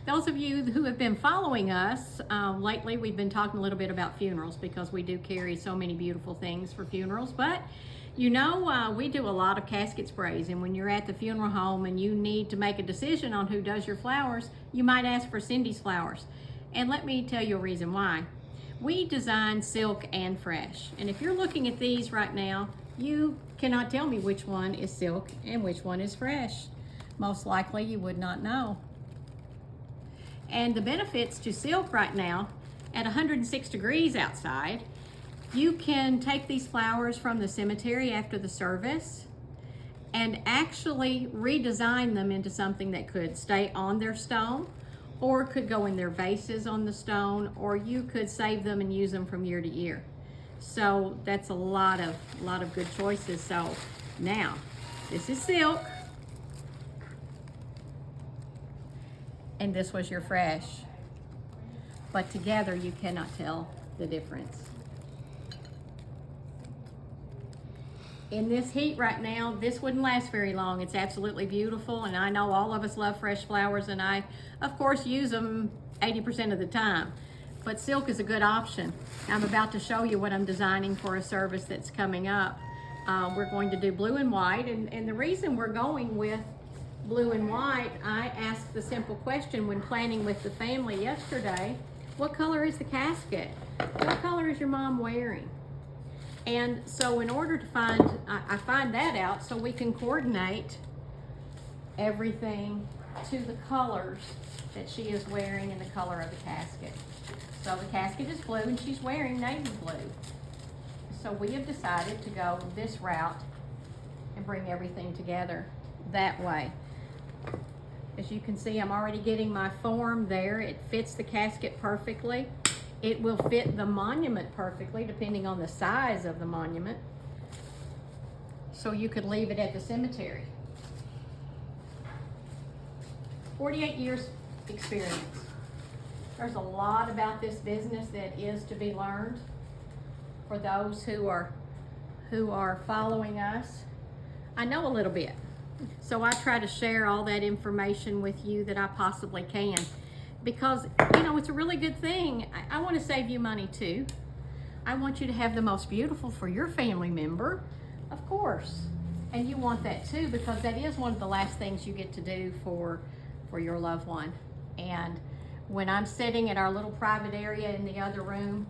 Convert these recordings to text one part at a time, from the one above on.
Those of you who have been following us, lately we've been talking a little bit about funerals because we do carry so many beautiful things for funerals. But you know, we do a lot of casket sprays, and when you're at the funeral home and you need to make a decision on who does your flowers, you might ask for Cindy's flowers. And let me tell you a reason why. We design silk and fresh, and if you're looking at these right now, you cannot tell me which one is silk and which one is fresh. Most likely you would not know. And the benefits to silk right now, at 106 degrees outside, you can take these flowers from the cemetery after the service and actually redesign them into something that could stay on their stone, or could go in their vases on the stone, or you could save them and use them from year to year. So that's a lot of good choices. So now, this is silk, and this was your fresh. But together you cannot tell the difference. In this heat right now, this wouldn't last very long. It's absolutely beautiful, and I know all of us love fresh flowers, and I, of course, use them 80% of the time. But silk is a good option. I'm about to show you what I'm designing for a service that's coming up. We're going to do blue and white, and the reason we're going with blue and white, I asked the simple question when planning with the family yesterday: what color is the casket? What color is your mom wearing? And so in order to I find that out so we can coordinate everything to the colors that she is wearing and the color of the casket. So the casket is blue and she's wearing navy blue. So we have decided to go this route and bring everything together that way. As you can see, I'm already getting my form there. It fits the casket perfectly. It will fit the monument perfectly, depending on the size of the monument. So you could leave it at the cemetery. 48 years experience. There's a lot about this business that is to be learned for those who are following us. I know a little bit, so I try to share all that information with you that I possibly can, because you know it's a really good thing. I want to save you money too. I want you to have the most beautiful for your family member, of course, and you want that too, because that is one of the last things you get to do for your loved one. And when I'm sitting at our little private area in the other room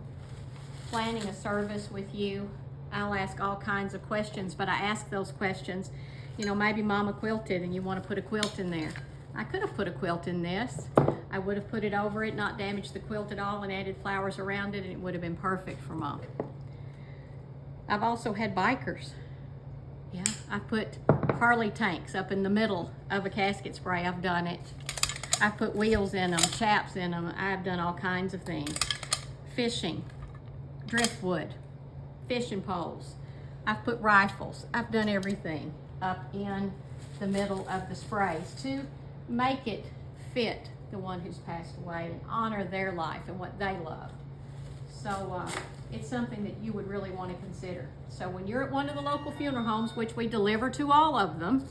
planning a service with you, I'll ask all kinds of questions, but I ask those questions, you know, maybe mama quilted and you want to put a quilt in there. I could have put a quilt in this. I would have put it over it, not damaged the quilt at all, and added flowers around it, and it would have been perfect for mom. I've also had bikers. Yeah, I put Harley tanks up in the middle of a casket spray. I've done it. I've put wheels in them, chaps in them. I've done all kinds of things. Fishing, driftwood, fishing poles. I've put rifles. I've done everything up in the middle of the sprays to make it fit the one who's passed away and honor their life and what they loved. So it's something that you would really want to consider. So when you're at one of the local funeral homes, which we deliver to all of them,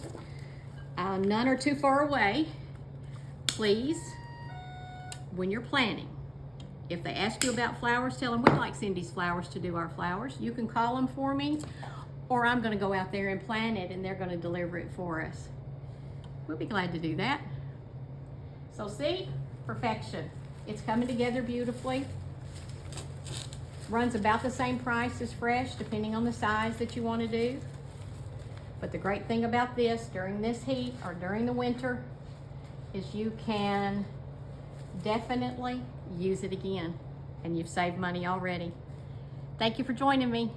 none are too far away, please, when you're planning, if they ask you about flowers, tell them we'd like Cindy's flowers to do our flowers. You can call them for me, or I'm going to go out there and plan it and they're going to deliver it for us. We'll be glad to do that. So see, perfection. It's coming together beautifully. Runs about the same price as fresh, depending on the size that you want to do. But the great thing about this, during this heat or during the winter, is you can definitely use it again, and you've saved money already. Thank you for joining me.